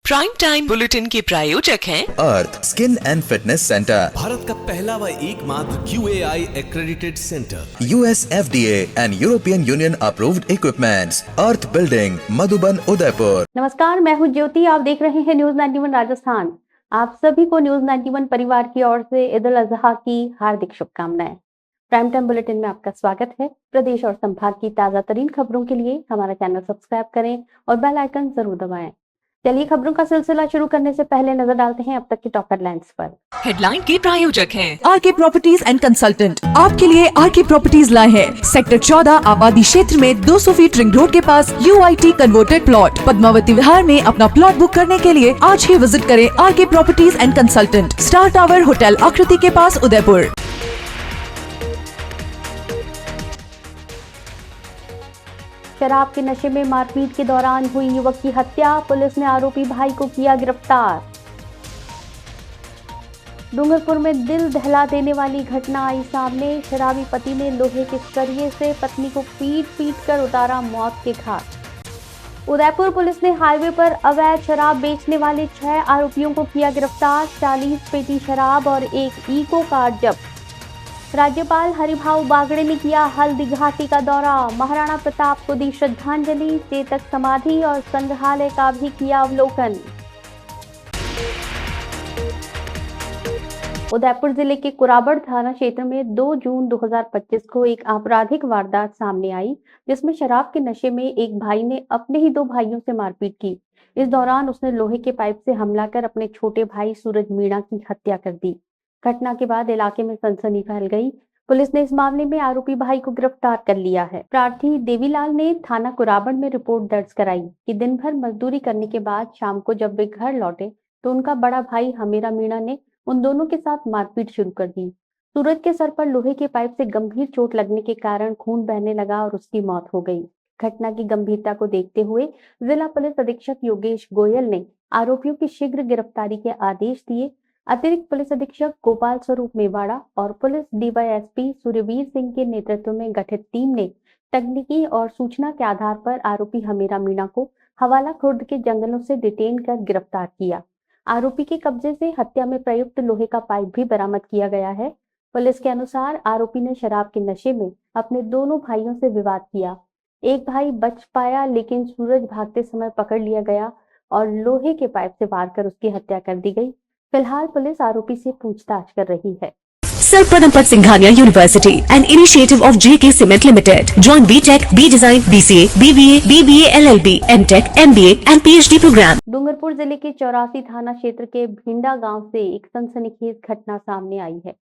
Prime time bulletin के प्रायोजक हैं Arth skin and fitness centre, Bharat का पहला व एकमात्र QAI accredited centre, US FDA and European Union approved equipments, Arth building, Madhuban, Udaipur. नमस्कार, मैं हूं ज्योति। आप देख रहे हैं न्यूज 91 राजस्थान। आप सभी को न्यूज 91 परिवार की ओर से ईद उल अजहा की हार्दिक शुभकामनाएं। प्राइम टाइम बुलेटिन में आपका स्वागत है। प्रदेश और संभाग की ताजा तरीन खबरों के लिए हमारा चैनल सब्सक्राइब करें और बेल आइकन जरूर दबाएं। चलिए खबरों का सिलसिला शुरू करने से पहले नजर डालते हैं अब तक की टॉप हेडलाइंस पर। हेडलाइन के प्रायोजक हैं आरके प्रॉपर्टीज एंड कंसल्टेंट। आपके लिए आरके प्रॉपर्टीज लाए हैं सेक्टर 14 आबादी क्षेत्र में 200 फीट रिंग रोड के पास UIT converted plot Padmavati Vihar में। अपना प्लॉट बुक करने के लिए आज ही विजिट करें RK properties and consultant, star tower hotel Akriti के पास, उदयपुर। शराब के नशे में मारपीट के दौरान हुई युवक की हत्या, पुलिस ने आरोपी भाई को किया गिरफ्तार। डूंगरपुर में दिल दहला देने वाली घटना आई सामने। शराबी पति ने लोहे के सरिये से पत्नी को पीट कर उतारा मौत के घाट। उदयपुर पुलिस ने हाईवे पर अवैध शराब बेचने वाले 6 आरोपियों को किया गिरफ्तार। 40 पेटी शराब और एक इको कार जब्त। राज्यपाल हरिभाऊ बागड़े ने किया हल्दी घाटी का दौरा। महाराणा प्रताप को दी श्रद्धांजलि। चेतक समाधि और संग्रहालय का भी किया अवलोकन। उदयपुर जिले के कुराबड़ थाना क्षेत्र में 2 जून 2025 को एक आपराधिक वारदात सामने आई, जिसमें शराब के नशे में एक भाई ने अपने ही 2 भाइयों से मारपीट की। इस दौरान उसने लोहे के पाइप से हमला कर अपने छोटे भाई सूरज मीणा की हत्या कर दी। घटना के बाद इलाके में सनसनी फैल गई। पुलिस ने इस मामले में आरोपी भाई को गिरफ्तार कर लिया है। प्रार्थी देवीलाल ने थाना कुराबड़ में रिपोर्ट दर्ज कराई कि दिन भर मजदूरी करने के बाद शाम को जब वे घर लौटे तो उनका बड़ा भाई हमीरा मीणा ने उन दोनों के साथ मारपीट शुरू कर दी। सूरज के सर पर लोहे के पाइप से गंभीर चोट लगने के कारण खून बहने लगा और उसकी मौत हो गई। घटना की गंभीरता को देखते हुए जिला पुलिस अधीक्षक योगेश गोयल ने आरोपियों की शीघ्र गिरफ्तारी के आदेश दिए। अतिरिक्त पुलिस अधीक्षक गोपाल स्वरूप मेवाड़ा और पुलिस DYSP सूर्यवीर सिंह के नेतृत्व में गठित टीम ने तकनीकी और सूचना के आधार पर आरोपी हमीरा मीणा को हवाला खुर्द के जंगलों से डिटेन कर गिरफ्तार किया। आरोपी के कब्जे से हत्या में प्रयुक्त लोहे का पाइप भी बरामद किया गया है। पुलिस के अनुसार आरोपी ने शराब के नशे में अपने दोनों भाइयों से विवाद किया। एक भाई बच पाया, लेकिन सूरज भागते समय पकड़ लिया गया और लोहे के पाइप से वार कर उसकी हत्या कर दी गई। फिलहाल पुलिस आरोपी से पूछताछ कर रही है। Sir Singhania University, an initiative of JK Cement Limited. Join BTech, B Design, BCA, BBA, BBA, LLB, MTech, MBA and PhD program. Dungarpur जिले के 84 थाना क्षेत्र के भिंडा गांव से एक सनसनीखेज घटना सामने आई है।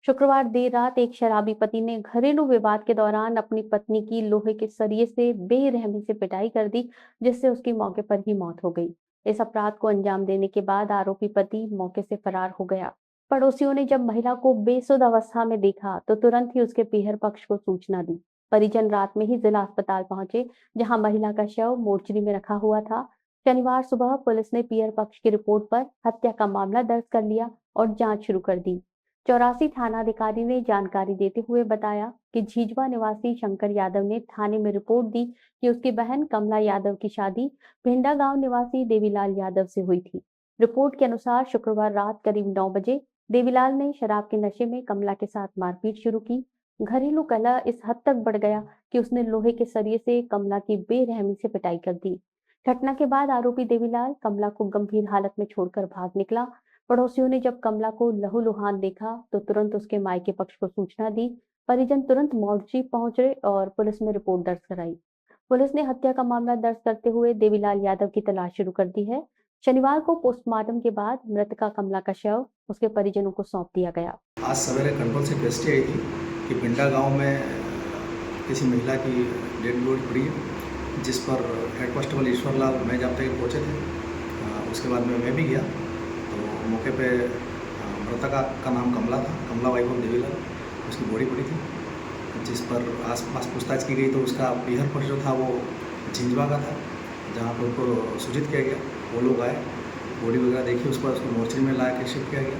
शुक्रवार देर रात एक शराबी पति ने घरेलू विवाद के दौरान अपनी पत्नी की लोहे के सरिये से बेरहमी से पिटाई कर दी, जिससे उसकी मौके पर ही मौत हो गई। इस अपराध को अंजाम देने के बाद आरोपी पति मौके से फरार हो गया। पड़ोसियों ने जब महिला को बेसुध अवस्था में देखा तो तुरंत ही उसके पीहर पक्ष को सूचना दी। परिजन रात में ही जिला अस्पताल पहुंचे, जहां महिला का शव मोर्चरी में रखा हुआ था। शनिवार सुबह पुलिस ने पीहर पक्ष की रिपोर्ट पर हत्या का मामला दर्ज कर लिया और जांच शुरू कर दी। 84 थानाधिकारी ने जानकारी देते हुए बताया कि झींझवा निवासी शंकर यादव ने थाने में रिपोर्ट दी कि उसकी बहन कमला यादव की शादी भिंडा गांव निवासी देवीलाल यादव से हुई थी। रिपोर्ट के अनुसार शुक्रवार रात करीब 9 बजे देवीलाल ने शराब के नशे में कमला के साथ मारपीट शुरू की। घरेलू कलह इस हद तक बढ़ गया कि उसने लोहे के सरिये से कमला की बेरहमी से पिटाई कर दी। घटना के बाद आरोपी देवीलाल कमला को गंभीर हालत में छोड़कर भाग निकला। पड़ोसियों ने जब कमला को लहूलुहान देखा तो तुरंत उसके मायके पक्ष को सूचना दी। परिजन तुरंत मोर्चरी पहुंचे और पुलिस में रिपोर्ट दर्ज कराई। पुलिस ने हत्या का मामला दर्ज करते हुए देवीलाल यादव की तलाश शुरू कर दी है। शनिवार को पोस्टमार्टम के बाद मृतका कमला का शव उसके परिजनों को सौंप दिया गया। आज सवेरे कंट्रोल से पेशी आई थी कि भिंडा गांव में किसी महिला की डेड बॉडी पड़ी है, जिस पर हेड कांस्टेबल ईश्वरलाल मेजाप्ते के पहुँचे थे। उसके बाद में मैं भी गया तो मौके पे मृतका का नाम कमला था, कमला वाइफ ऑफ देवीलाल। उसकी बॉडी पड़ी थी, जिस पर आसपास पूछताछ की गई तो उसका पीहर पक्ष जो था वो झिंझवा का था, जहाँ पर उनको सूचित किया गया। वो लोग आए, बॉडी वगैरह देखी, उस पर उसको मोर्चरी में ला के शिफ्ट किया गया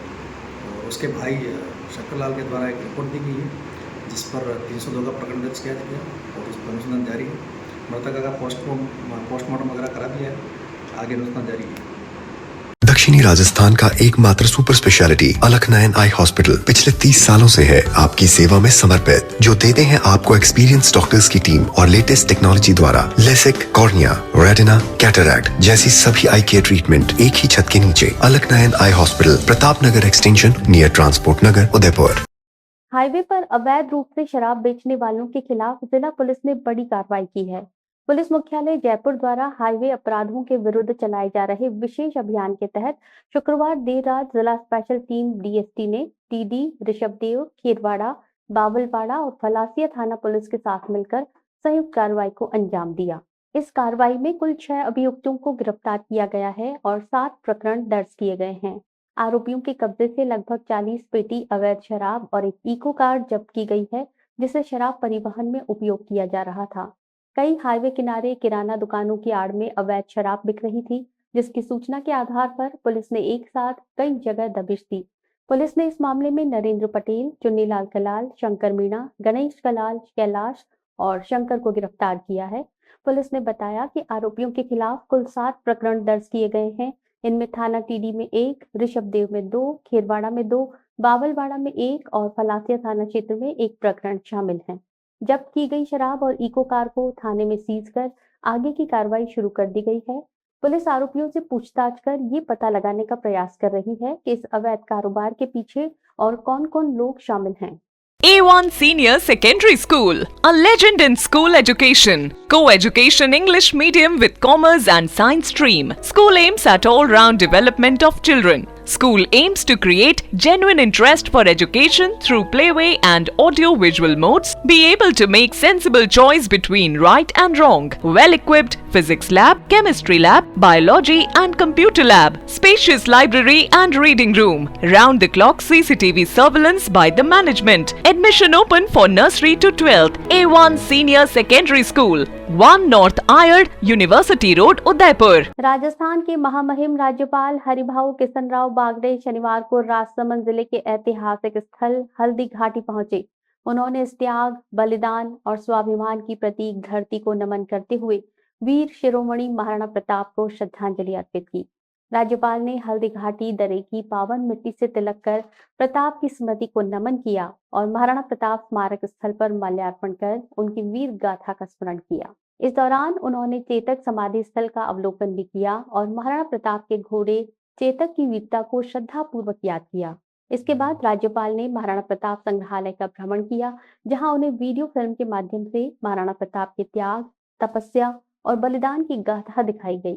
और उसके भाई शक्करलाल के द्वारा एक रिपोर्ट दी गई है, जिस पर 302 का प्रकरण दर्ज किया गया और उस पर अनुसंधान जारी है। मृतका का पोस्टमार्टम वगैरह करा दिया है, आगे अनुसंधान जारी है। दक्षिणी राजस्थान का एकमात्र सुपर स्पेशलिटी अलकनयन आई हॉस्पिटल पिछले 30 सालों से है आपकी सेवा में समर्पित, जो देते हैं आपको एक्सपीरियंस डॉक्टर्स की टीम और लेटेस्ट टेक्नोलॉजी द्वारा लेसिक, कॉर्निया, रेटिना, कैटरैक्ट जैसी सभी आई केयर ट्रीटमेंट एक ही छत के नीचे। अलकनयन eye hospital, Pratap Nagar extension, near transport नगर, उदयपुर। हाईवे पर अवैध रूप से शराब बेचने वालों के खिलाफ जिला पुलिस ने बड़ी कार्रवाई की है। पुलिस मुख्यालय जयपुर द्वारा हाईवे अपराधों के विरुद्ध चलाए जा रहे विशेष अभियान के तहत शुक्रवार देर रात जिला स्पेशल टीम डीएसटी ने टीडी, ऋषभदेव, खेरवाड़ा, बावलवाड़ा और फलासिया थाना पुलिस के साथ मिलकर संयुक्त कार्रवाई को अंजाम दिया। इस कार्रवाई में कुल 6 अभियुक्तों को गिरफ्तार किया गया है और 7 प्रकरण दर्ज किए गए हैं। आरोपियों के कब्जे से लगभग 40 पेटी अवैध शराब और एक इको कार जब्त की गई है, जिसे शराब परिवहन में उपयोग किया जा रहा था। कई हाईवे किनारे किराना दुकानों की आड़ में अवैध शराब बिक रही थी, जिसकी सूचना के आधार पर पुलिस ने एक साथ कई जगह दबिश दी। पुलिस ने इस मामले में नरेंद्र पटेल, चुन्नीलाल कलाल, शंकर मीणा, गणेश कलाल, कैलाश और शंकर को गिरफ्तार किया है। पुलिस ने बताया कि आरोपियों के खिलाफ कुल 7 प्रकरण दर्ज किए गए हैं। इनमें थाना टीडी में 1, ऋषभदेव में 2, खेरवाड़ा में 2, बावलवाड़ा में 1 और फलासिया थाना क्षेत्र में 1 प्रकरण शामिल हैं। जब्त की गई शराब और इको कार को थाने में सीज कर आगे की कार्रवाई शुरू कर दी गई है। पुलिस आरोपियों से पूछताछ कर ये पता लगाने का प्रयास कर रही है कि इस अवैध कारोबार के पीछे और कौन-कौन लोग शामिल हैं। A1 Senior Secondary School, a legend in school education. Co-education English medium with commerce and science stream. School aims at all-round development of children. School aims to create genuine interest for education through playway and audio-visual modes. Be able to make sensible choice between right and wrong. Well-equipped physics lab, chemistry lab, biology and computer lab. Spacious library and reading room. Round-the-clock CCTV surveillance by the management. Admission open for nursery to 12th. A1 Senior Secondary School, 1 North Ayad, University Road, Udaipur. Rajasthan के महामहिम राज्यपाल हरिभाऊ किशनराव बागड़े शनिवार को राजसमंद जिले के ऐतिहासिक स्थल हल्दी घाटी पहुंचे। उन्होंने इस त्याग, बलिदान और स्वाभिमान की प्रतीक धरती को नमन करते हुए वीर शिरोमणि महाराणा प्रताप को श्रद्धांजलि अर्पित की। राज्यपाल ने हल्दी घाटी दर्रे की पावन मिट्टी से तिलक कर प्रताप की स्मृति को नमन किया और महाराणा प्रताप स्मारक स्थल पर माल्यार्पण कर उनकी वीर गाथा का स्मरण किया। इस दौरान उन्होंने चेतक समाधि स्थल का अवलोकन भी किया और महाराणा प्रताप के घोड़े चेतक की वीरता को श्रद्धा पूर्वक याद किया। इसके बाद राज्यपाल ने महाराणा प्रताप संग्रहालय का भ्रमण किया, जहां उन्हें वीडियो फिल्म के माध्यम से महाराणा प्रताप के त्याग, तपस्या और बलिदान की गाथा दिखाई गई।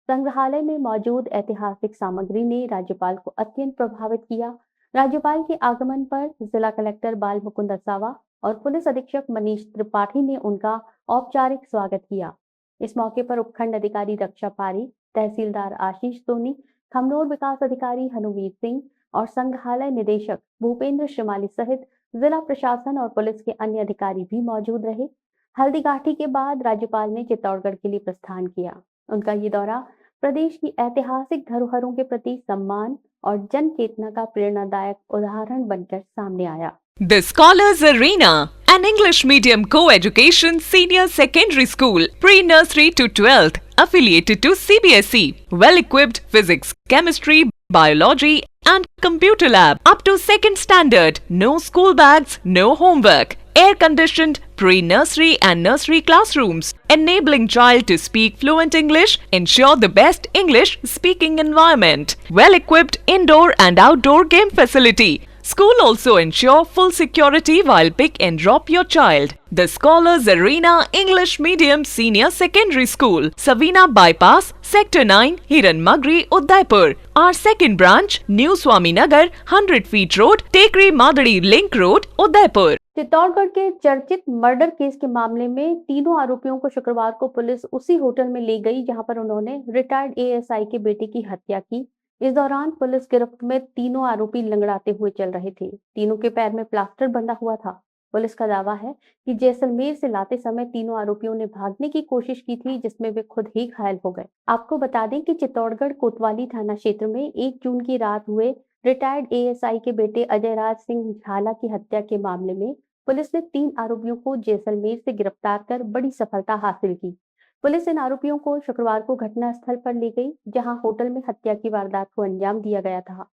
संग्रहालय में मौजूद ऐतिहासिक सामग्री ने राज्यपाल को अत्यंत प्रभावित किया। राज्यपाल के आगमन पर जिला कलेक्टर बाल मुकुंद असावा और पुलिस अधीक्षक मनीष त्रिपाठी ने उनका औपचारिक स्वागत किया। इस मौके पर उपखंड अधिकारी रक्षा पारी, तहसीलदार आशीष सोनी, खमनोर विकास अधिकारी हनुवीर सिंह और संग्रहालय निदेशक भूपेंद्र श्रीमाली सहित जिला प्रशासन और पुलिस के अन्य अधिकारी भी मौजूद रहे। हल्दी घाटी के बाद राज्यपाल ने चित्तौड़गढ़ के लिए प्रस्थान किया। उनका ये दौरा प्रदेश की ऐतिहासिक धरोहरों के प्रति सम्मान और जन चेतना का प्रेरणादायक उदाहरण बनकर सामने आया। The Scholars Arena, an English medium co-education senior secondary school, pre-nursery to 12th, affiliated to CBSE, well-equipped physics, chemistry, biology and computer lab, up to 2nd standard, no school bags, no homework, air-conditioned pre-nursery and nursery classrooms, enabling child to speak fluent English, ensure the best English speaking environment, well-equipped indoor and outdoor game facility. School also ensure full security while pick and drop your child. The Scholars Arena English Medium Senior Secondary School, Savina Bypass, Sector 9, Hiranmagri, Udaipur. Our second branch, New Swaminagar, 100 feet road, Tekri Madadi Link Road, Udaipur. Chittorgarh के चर्चित murder case के मामले में तीनों आरोपियों को शुक्रवार को पुलिस उसी होटल में ले गई जहां पर उन्होंने रिटायर्ड एएसआई के बेटे की हत्या की। इस दौरान पुलिस गिरफ्त में तीनों आरोपी लंगड़ाते हुए चल रहे थे। तीनों के पैर में प्लास्टर बंधा हुआ था। पुलिस का दावा है कि जैसलमेर से लाते समय तीनों आरोपियों ने भागने की कोशिश की थी, जिसमें वे खुद ही घायल हो गए। आपको बता दें कि चित्तौड़गढ़ कोतवाली थाना क्षेत्र में 1 जून की रात हुए रिटायर्ड एएसआई के बेटे अजय राज सिंह झाला की हत्या के मामले में पुलिस ने 3 आरोपियों को जैसलमेर से गिरफ्तार कर बड़ी सफलता हासिल की। पुलिस इन आरोपियों को शुक्रवार को घटना स्थल पर ले गई, जहां होटल में हत्या की वारदात को अंजाम दिया गया था।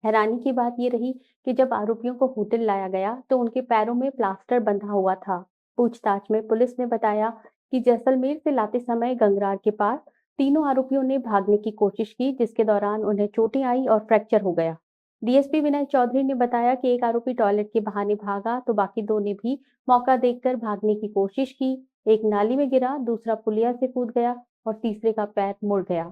हैरानी की बात यह रही कि जब आरोपियों को होटल लाया गया तो उनके पैरों में प्लास्टर बंधा हुआ था। पूछताछ में पुलिस ने बताया कि जैसलमेर से लाते समय गंगरार के पास तीनों आरोपियों ने भागने की कोशिश की, जिसके दौरान उन्हें चोटें आई और फ्रैक्चर हो गया। डीएसपी विनय चौधरी ने बताया कि एक आरोपी टॉयलेट के बहाने भागा तो बाकी दो ने भी मौका देखकर भागने की कोशिश की। एक नाली में गिरा, दूसरा पुलिया से कूद गया और तीसरे का पैर मुड़ गया।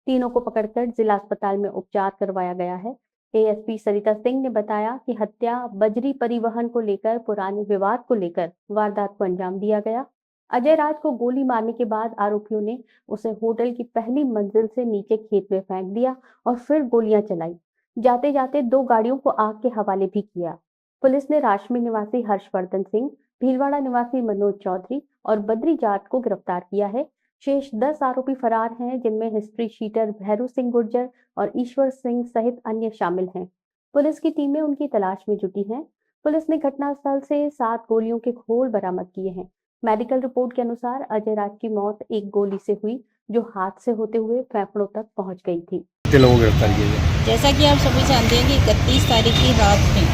तीनों को पकड़कर जिला अस्पताल में उपचार करवाया गया है। एएसपी सरिता सिंह ने बताया कि हत्या बजरी परिवहन को लेकर पुराने विवाद को लेकर वारदात को अंजाम दिया गया। अजय राज को गोली मारने के बाद आरोपियों ने उसे होटल की पहली मंजिल से नीचे खेत में फेंक दिया और फिर गोलियां चलाई। जाते जाते 2 गाड़ियों को आग के हवाले भी किया। पुलिस ने राशमी निवासी हर्षवर्धन सिंह, भीलवाड़ा निवासी मनोज चौधरी और बद्री जाट को गिरफ्तार किया है। शेष 10 आरोपी फरार हैं, जिनमें हिस्ट्री शीटर भैरू सिंह गुर्जर और ईश्वर सिंह सहित अन्य शामिल हैं। पुलिस की टीमें उनकी तलाश में जुटी हैं। पुलिस ने घटनास्थल से 7 गोलियों के खोल बरामद किए हैं। मेडिकल रिपोर्ट के अनुसार अजय राज की मौत एक गोली से हुई, जो हाथ से होते हुए फेफड़ों तक पहुंच गई थी। लोगों को गिरफ्तार किया गया। जैसा कि आप सभी जानते हैं कि 31 तारीख की रात में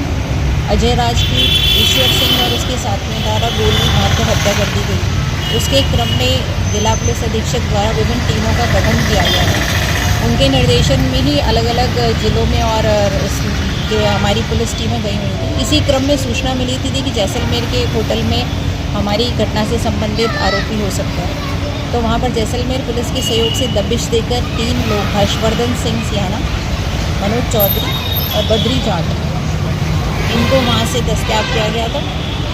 अजय राज की ईश्वर सिंह और उसके साथियों द्वारा गोली मारकर हत्या कर दी गई। उसके क्रम में जिला पुलिस अधीक्षक द्वारा विभिन्न टीमों का गठन किया गया है। उनके निर्देशन में ही अलग अलग जिलों में और हमारी पुलिस टीमें गई हुई थी। इसी क्रम में सूचना मिली थी कि जैसलमेर के एक होटल में हमारी घटना से संबंधित आरोपी हो सकता है। तो वहाँ पर जैसलमेर पुलिस के सहयोग से दबिश देकर 3 लोग हर्षवर्धन सिंह सियाना, मनोज चौधरी और बद्री जाट, इनको वहाँ से दस्तयाब किया गया था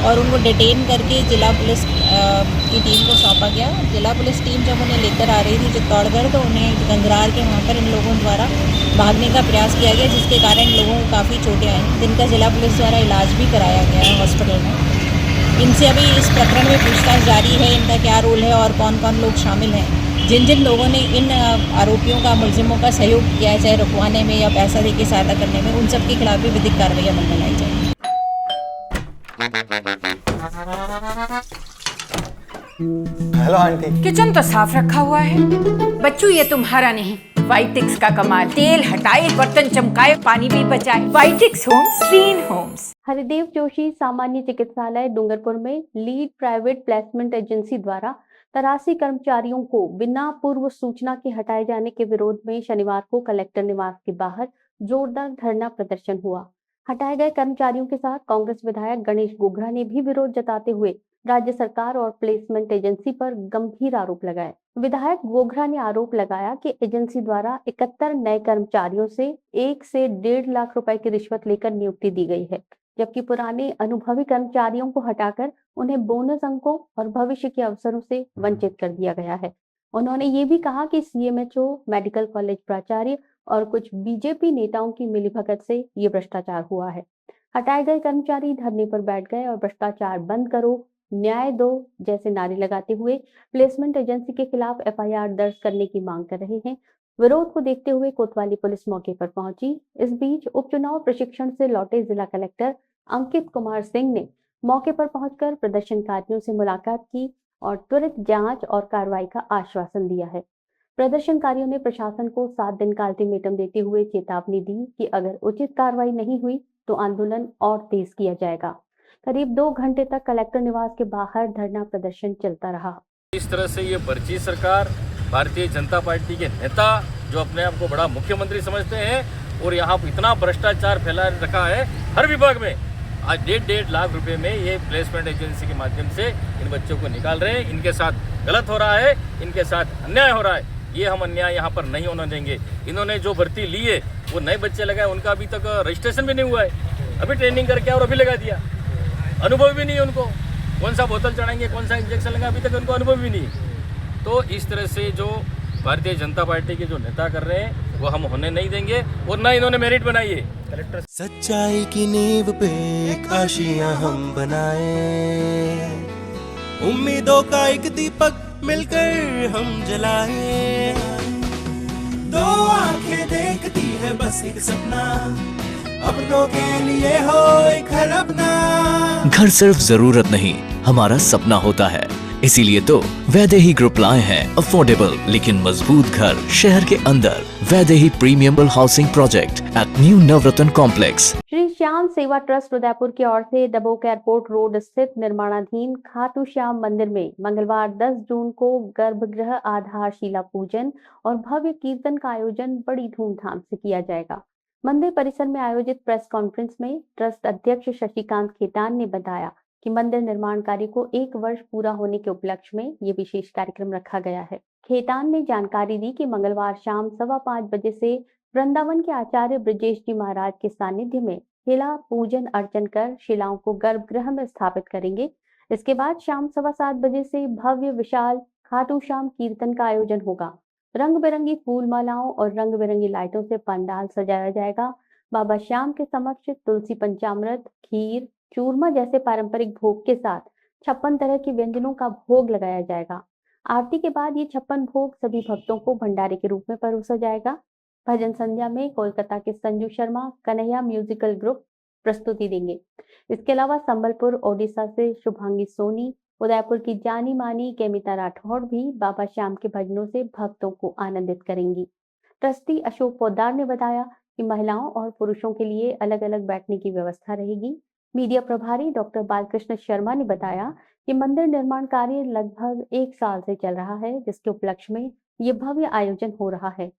और उनको डिटेन करके जिला पुलिस की टीम को सौंपा गया। जिला पुलिस टीम जब उन्हें लेकर आ रही थी चित्तौड़गढ़, तो उन्हें गंगरार के वहाँ पर इन लोगों द्वारा भागने का प्रयास किया गया, जिसके कारण लोगों को काफ़ी चोटें आई, जिनका जिला पुलिस द्वारा इलाज भी कराया गया है हॉस्पिटल में। इनसे अभी इस प्रकरण में पूछताछ जारी है, इनका क्या रोल है और कौन कौन लोग शामिल हैं। जिन जिन लोगों ने इन आरोपियों का, मुलजिमों का सहयोग किया है, चाहे रुकवाने में या पैसा देके सहायता करने में, उन सब के खिलाफ भी विधिक कार्रवाई अमल में लाई जाएगी। Hello aunty. किचन तो साफ रखा हुआ है। बच्चू ये तुम्हारा नहीं, वाइटिक्स का कमाल। तेल हटाए, बर्तन चमकाए, पानी भी बचाए। वाइटिक्स homes, clean homes. Haridev Joshi सामान्य चिकित्सालय डूंगरपुर में लीड प्राइवेट प्लेसमेंट एजेंसी द्वारा 83 कर्मचारियों को बिना पूर्व सूचना के हटाए जाने के विरोध में शनिवार को कलेक्टर निवास के बाहर जोरदार धरना प्रदर्शन हुआ। हटाए गए कर्मचारियों के साथ कांग्रेस विधायक गणेश गोगरा ने भी विरोध जताते हुए राज्य सरकार और प्लेसमेंट एजेंसी पर गंभीर आरोप लगाए। विधायक गोगरा ने आरोप लगाया कि एजेंसी द्वारा 71 नए कर्मचारियों से 1 से 1.5 लाख रुपए की रिश्वत लेकर नियुक्ति दी गई है, जबकि पुराने अनुभवी कर्मचारियों को हटाकर उन्हें बोनस अंकों और भविष्य के अवसरों से वंचित कर दिया गया है। उन्होंने ये भी कहा कि सीएमएचओ, मेडिकल कॉलेज प्राचार्य और कुछ बीजेपी नेताओं की मिलीभगत से ये भ्रष्टाचार हुआ है। हटाए गए कर्मचारी धरने पर बैठ गए और भ्रष्टाचार बंद करो, न्याय दो जैसे नारे लगाते हुए प्लेसमेंट एजेंसी के खिलाफ एफआईआर दर्ज करने की मांग कर रहे हैं। विरोध को देखते हुए कोतवाली पुलिस मौके पर पहुंची। इस बीच उपचुनाव प्रशिक्षण से लौटे जिला कलेक्टर अंकित कुमार सिंह ने मौके पर पहुंचकर प्रदर्शनकारियों से मुलाकात की और त्वरित जांच और कार्रवाई का आश्वासन दिया है। प्रदर्शनकारियों ने प्रशासन को 7 दिन का अल्टीमेटम देते हुए चेतावनी दी कि अगर उचित कार्रवाई नहीं हुई तो आंदोलन और तेज किया जाएगा। करीब 2 घंटे तक कलेक्टर निवास के बाहर धरना प्रदर्शन चलता रहा। इस तरह से ये फर्जी सरकार, भारतीय जनता पार्टी के नेता जो अपने आप को बड़ा मुख्यमंत्री समझते हैं और यहाँ इतना भ्रष्टाचार फैला रखा है हर विभाग में। आज 1.5 लाख रुपए में ये प्लेसमेंट एजेंसी के माध्यम से इन बच्चों को निकाल रहे हैं। इनके साथ गलत हो रहा है, इनके साथ अन्याय हो रहा है। ये हम अन्याय यहाँ पर नहीं होने देंगे। इन्होंने जो भर्ती ली है वो नए बच्चे लगाए, उनका अभी तक रजिस्ट्रेशन भी नहीं हुआ है। अभी ट्रेनिंग करके और अभी लगा दिया, अनुभव भी नहीं है उनको। कौन सा बोतल चढ़ाएंगे, कौन सा इंजेक्शन लगा, अभी तक उनको अनुभव भी नहीं है। तो इस तरह से जो भारतीय जनता पार्टी के जो नेता कर रहे हैं वो हम होने नहीं देंगे और ना इन्होंने मेरिट बनाई है। कलेक्टर सच्चाई की नींव पे एक आशियां हम बनाए, उम्मीदों का एक दीपक मिलकर हम जलाए। 2 आंखें देखती है बस एक सपना, अपनों के लिए हो एक घर अपना। घर सिर्फ जरूरत नहीं, हमारा सपना होता है। इसीलिए तो वैदेही ग्रुप लाए हैं अफोर्डेबल लेकिन मजबूत घर शहर के अंदर। Vaidehi premium housing project at new Navratna complex. Shri Shyam सेवा ट्रस्ट उदयपुर की ओर से डबोक एयरपोर्ट रोड स्थित निर्माणाधीन खाटू श्याम मंदिर में मंगलवार 10 जून को गर्भगृह आधारशिला पूजन और भव्य कीर्तन का आयोजन बड़ी धूमधाम से किया जाएगा। मंदिर परिसर में आयोजित प्रेस कॉन्फ्रेंस में ट्रस्ट अध्यक्ष शशिकांत खेतान ने बताया कि मंदिर निर्माण कार्य को 1 वर्ष पूरा होने के उपलक्ष्य में ये विशेष कार्यक्रम रखा गया है। खेतान ने जानकारी दी कि मंगलवार शाम 5:15 बजे से वृंदावन के आचार्य ब्रजेश जी महाराज के सानिध्य में शिला पूजन अर्चन कर शिलाओं को गर्भगृह में स्थापित करेंगे। इसके बाद शाम 7:15 बजे से भव्य विशाल खाटू श्याम कीर्तन का आयोजन होगा। रंग बिरंगी फूल मालाओं और रंग बिरंगी लाइटों से पंडाल सजाया जाएगा। बाबा श्याम के समक्ष तुलसी पंचामृत, खीर, चूरमा जैसे पारंपरिक भोग के साथ 56 तरह के व्यंजनों का भोग लगाया जाएगा। आरती के बाद ये 56 भोग सभी भक्तों को भंडारे के रूप में परोसा जाएगा। भजन संध्या में कोलकाता के संजू शर्मा कन्हैया म्यूजिकल ग्रुप प्रस्तुति देंगे। इसके अलावा संबलपुर ओडिशा से शुभांगी सोनी, उदयपुर की जानी मानी केमिता राठौड़ भी बाबा श्याम के भजनों से भक्तों को आनंदित करेंगी। ट्रस्टी अशोक पोद्दार ने बताया कि महिलाओं और पुरुषों के लिए अलग अलग बैठने की व्यवस्था रहेगी। मीडिया प्रभारी डॉक्टर बालकृष्ण शर्मा ने बताया कि मंदिर निर्माण कार्य लगभग 1 साल से चल रहा है, जिसके उपलक्ष्य में ये भव्य आयोजन हो रहा है।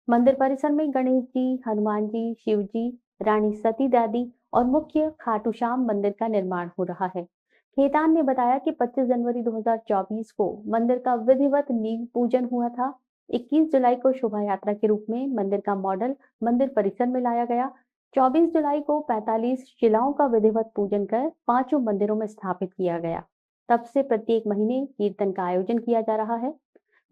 मंदिर परिसर में गणेश जी, हनुमान जी, शिव जी, रानी सती दादी और मुख्य खाटू श्याम मंदिर का निर्माण हो रहा है। खेतान ने बताया कि 25 जनवरी 2024 को मंदिर का विधिवत नींव पूजन हुआ था। 21 जुलाई को शोभा यात्रा के रूप में मंदिर का मॉडल मंदिर परिसर में लाया गया। 24 जुलाई को 45 शिलाओं का विधिवत पूजन कर 5 मंदिरों में स्थापित किया गया। तब से प्रत्येक महीने कीर्तन का आयोजन किया जा रहा है।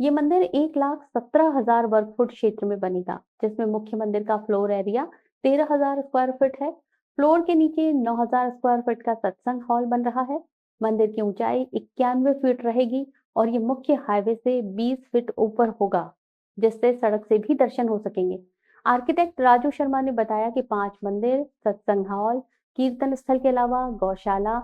ये मंदिर 1,17,000 वर्ग फुट क्षेत्र में बनेगा, जिसमें मुख्य मंदिर का फ्लोर एरिया 13,000 स्क्वायर फीट है। फ्लोर के नीचे 9,000 स्क्वायर फीट का सत्संग हॉल बन रहा है। मंदिर की ऊंचाई 91 फीट रहेगी और ये मुख्य हाईवे से 20 फीट ऊपर होगा, जिससे सड़क से भी दर्शन हो सकेंगे। आर्किटेक्ट राजू शर्मा ने बताया कि 5 मंदिर, सत्संग हॉल, कीर्तन स्थल के अलावा गौशाला,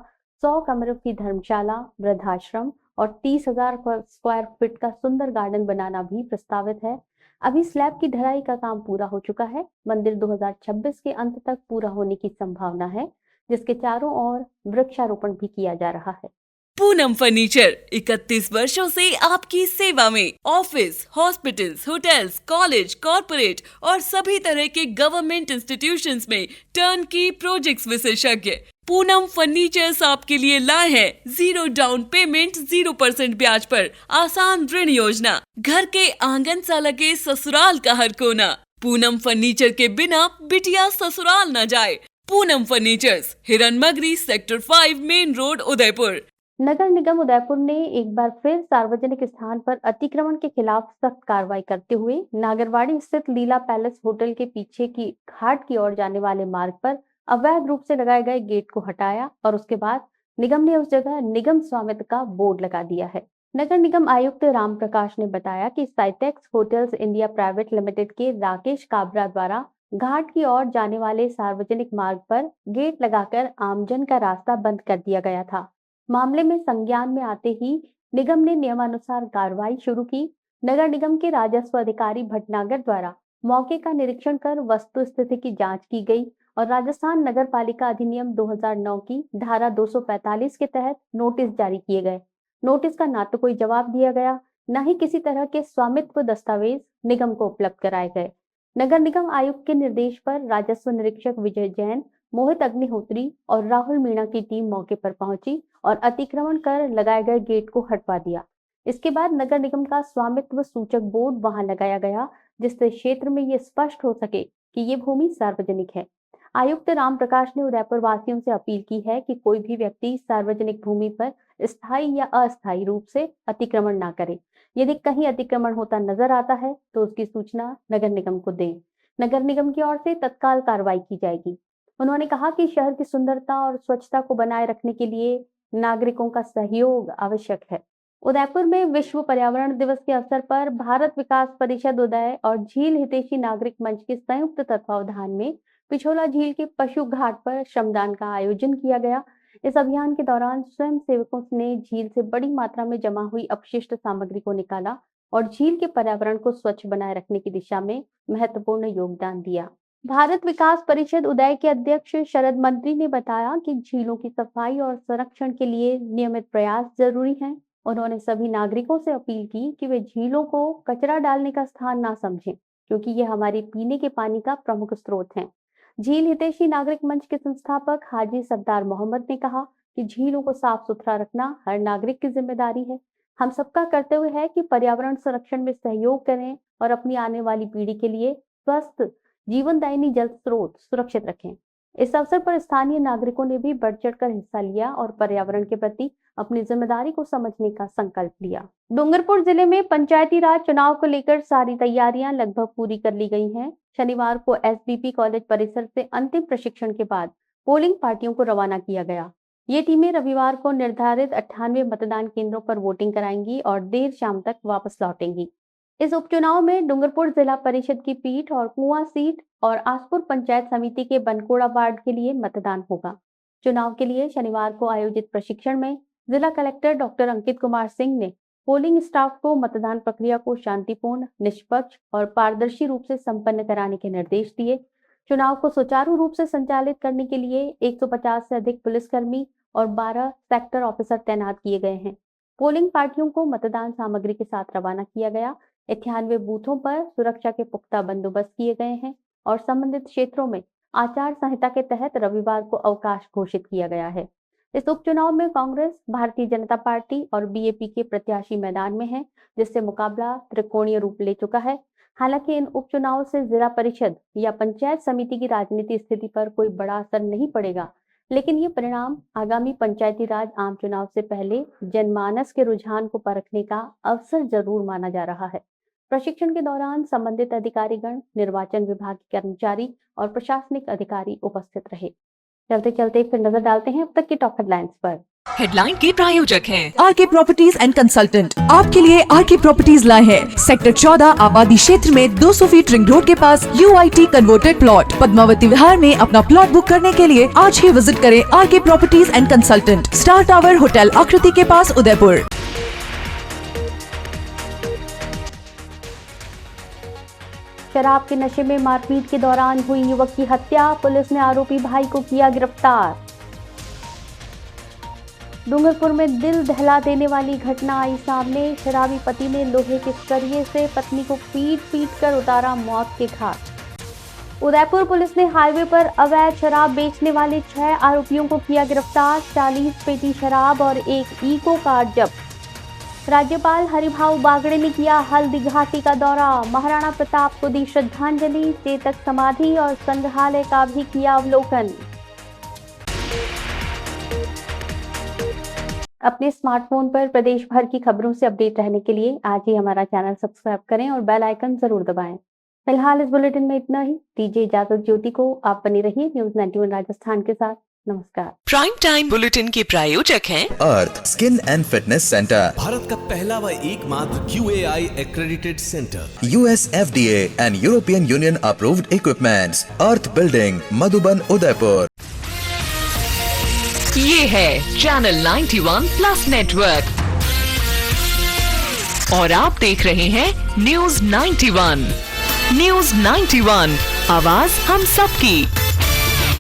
100 कमरों की धर्मशाला, वृद्धाश्रम और 30,000 स्क्वायर फीट का सुंदर गार्डन बनाना भी प्रस्तावित है। अभी स्लैब की ढलाई का काम पूरा हो चुका है। मंदिर 2026 के अंत तक पूरा होने की संभावना है, जिसके चारों ओर वृक्षारोपण भी किया जा रहा है। पूनम फर्नीचर 31 वर्षों से आपकी सेवा में। Office, hospitals, hotels, college, corporate और सभी तरह के गवर्नमेंट इंस्टीट्यूशंस में टर्नकी प्रोजेक्ट्स विशेषज्ञ पूनम फर्नीचर्स आपके लिए लाए हैं 0 डाउन पेमेंट 0% ब्याज पर आसान ऋण योजना। घर के आंगन सा लगे ससुराल का हर कोना। पूनम फर्नीचर के बिना बिटिया ससुराल न जाए। Poonam furnitures, Hiranmagri, sector 5, main road, Udaipur. नगर निगम उदयपुर ने एक बार फिर सार्वजनिक स्थान पर अतिक्रमण के खिलाफ सख्त कार्रवाई करते हुए नागरवाड़ी स्थित लीला पैलेस होटल के पीछे की घाट की ओर जाने वाले मार्ग पर अवैध रूप से लगाए गए गेट को हटाया और उसके बाद निगम ने उस जगह निगम स्वामित्व का बोर्ड लगा दिया है। नगर निगम आयुक्त राम प्रकाश ने बताया कि साइटेक्स होटल्स इंडिया प्राइवेट लिमिटेड के राकेश काबरा द्वारा घाट की ओर जाने वाले सार्वजनिक मार्ग पर गेट लगाकर आमजन का रास्ता बंद कर दिया गया था। मामले में संज्ञान में आते ही निगम ने नियमानुसार कार्रवाई शुरू की। नगर निगम के राजस्व अधिकारी भटनागर द्वारा मौके का निरीक्षण कर वस्तु स्थिति की जांच की गई और राजस्थान नगर पालिका अधिनियम 2009 की धारा 245 के तहत नोटिस जारी किए गए। नोटिस का ना तो कोई जवाब दिया गया, न ही किसी तरह के स्वामित्व दस्तावेज निगम को उपलब्ध कराए गए। नगर निगम आयुक्त के निर्देश पर राजस्व निरीक्षक विजय जैन, मोहित अग्निहोत्री और राहुल मीणा की टीम मौके पर पहुंची और अतिक्रमण कर लगाए गए गेट को हटवा दिया। इसके बाद नगर निगम का स्वामित्व सूचक बोर्ड वहां लगाया गया, जिससे क्षेत्र में ये स्पष्ट हो सके कि ये भूमि सार्वजनिक है। आयुक्त राम प्रकाश ने उदयपुर वासियों से अपील की है कि कोई भी व्यक्ति सार्वजनिक भूमि पर स्थायी या अस्थायी रूप से अतिक्रमण ना करे। यदि कहीं अतिक्रमण होता नजर आता है तो उसकी सूचना नगर निगम को दें। नगर निगम की ओर से तत्काल कार्रवाई की जाएगी। उन्होंने कहा कि शहर की सुंदरता और स्वच्छता को बनाए रखने के लिए नागरिकों का सहयोग आवश्यक है। उदयपुर में विश्व पर्यावरण दिवस के अवसर पर भारत विकास परिषद उदय और झील हितैषी नागरिक मंच के संयुक्त तत्वावधान में पिछोला झील के पशु घाट पर श्रमदान का आयोजन किया गया। इस अभियान के दौरान स्वयं सेवकों ने झील से बड़ी मात्रा में जमा हुई अपशिष्ट सामग्री को निकाला और झील के पर्यावरण को स्वच्छ बनाए रखने की दिशा में महत्वपूर्ण योगदान दिया। भारत विकास परिषद उदय के अध्यक्ष शरद मंत्री ने बताया कि झीलों की सफाई और संरक्षण के लिए नियमित प्रयास जरूरी हैं। उन्होंने सभी नागरिकों से अपील की कि वे झीलों को कचरा डालने का स्थान ना समझें, क्योंकि ये हमारे पीने के पानी का प्रमुख स्रोत हैं। झील हितैषी नागरिक मंच के संस्थापक हाजी सरदार मोहम्मद ने कहा कि झीलों को साफ सुथरा रखना हर नागरिक की जिम्मेदारी है। हम सबका कर्तव्य है कि पर्यावरण संरक्षण में सहयोग करें और अपनी आने वाली पीढ़ी के लिए स्वस्थ जीवनदायिनी जल स्रोत सुरक्षित रखें। इस अवसर पर स्थानीय नागरिकों ने भी बढ़ चढ़कर हिस्सा लिया और पर्यावरण के प्रति अपनी जिम्मेदारी को समझने का संकल्प लिया। डूंगरपुर जिले में पंचायती राज चुनाव को लेकर सारी तैयारियां लगभग पूरी कर ली गई हैं। शनिवार को एसबीपी कॉलेज परिसर से अंतिम प्रशिक्षण के बाद पोलिंग पार्टियों को रवाना किया गया। ये टीमें रविवार को निर्धारित 98 मतदान केंद्रों पर वोटिंग कराएंगी और देर शाम तक वापस लौटेंगी। इस उपचुनाव में डूंगरपुर जिला परिषद की पीठ और कुआं सीट और आसपुर पंचायत समिति के बनकोड़ा वार्ड के लिए मतदान होगा। चुनाव के लिए शनिवार को आयोजित प्रशिक्षण में जिला कलेक्टर डॉक्टर अंकित कुमार सिंह ने पोलिंग स्टाफ को मतदान प्रक्रिया को शांतिपूर्ण, निष्पक्ष और पारदर्शी रूप से संपन्न कराने के निर्देश दिए। चुनाव को सुचारू रूप से संचालित करने के लिए 150 से अधिक पुलिसकर्मी और 12 सेक्टर ऑफिसर तैनात किए गए हैं। पोलिंग पार्टियों को मतदान सामग्री के साथ रवाना किया गया। 98 बूथों पर सुरक्षा के पुख्ता बंदोबस्त किए गए हैं और संबंधित क्षेत्रों में आचार संहिता के तहत रविवार को अवकाश घोषित किया गया है। इस उपचुनाव में कांग्रेस, भारतीय जनता पार्टी और बीएपी के प्रत्याशी मैदान में हैं, जिससे मुकाबला त्रिकोणीय रूप ले चुका है। हालांकि इन उपचुनाव से जिला परिषद या पंचायत समिति की राजनीति स्थिति पर कोई बड़ा असर नहीं पड़ेगा, लेकिन ये परिणाम आगामी पंचायती राज आम चुनाव से पहले जनमानस के रुझान को परखने का अवसर जरूर माना जा रहा है। प्रशिक्षण के दौरान संबंधित अधिकारीगण, निर्वाचन विभाग के कर्मचारी और प्रशासनिक अधिकारी उपस्थित रहे। चलते चलते फिर नजर डालते हैं अब तक की टॉप हेडलाइंस पर। हेडलाइन के प्रायोजक हैं आरके प्रॉपर्टीज एंड कंसल्टेंट। आपके लिए आरके प्रॉपर्टीज लाए हैं सेक्टर 14 आबादी क्षेत्र में 200 फीट रिंग रोड के पास UIT converted plot. Padmavati Vihar में अपना प्लॉट बुक करने के लिए आज ही विजिट करें RK properties and consultant, star tower hotel Akriti के पास, उदयपुर। शराब के नशे में मारपीट के दौरान हुई युवक की हत्या, पुलिस ने आरोपी भाई को किया गिरफ्तार। डूंगरपुर में दिल दहला देने वाली घटना आई सामने। शराबी पति ने लोहे के सरिये से पत्नी को पीट कर उतारा मौत के घाट। उदयपुर पुलिस ने हाईवे पर अवैध शराब बेचने वाले 6 आरोपियों को किया गिरफ्तार। 40 पेटी शराब और एक इको कार जब्त। राज्यपाल हरिभाऊ बागड़े ने किया हल्दी घाटी का दौरा। महाराणा प्रताप को दी श्रद्धांजलि। चेतक समाधि और संग्रहालय का भी किया अवलोकन। अपने स्मार्टफोन पर प्रदेश भर की खबरों से अपडेट रहने के लिए आज ही हमारा चैनल सब्सक्राइब करें और बेल आइकन जरूर दबाएं। फिलहाल इस बुलेटिन में इतना ही। दीजिए इजाजत ज्योति को। आप बनी रहिए न्यूज़ 91 राजस्थान के साथ। नमस्कार। प्राइम टाइम बुलेटिन के प्रायोजक हैं Arth skin and fitness centre, Bharat का पहला व एकमात्र QAI accredited center, US FDA and European Union approved equipments, earth building, Madhuban, Udaipur. ये है चैनल 91 प्लस नेटवर्क और आप देख रहे हैं न्यूज़ 91। न्यूज़ 91, आवाज हम सबकी।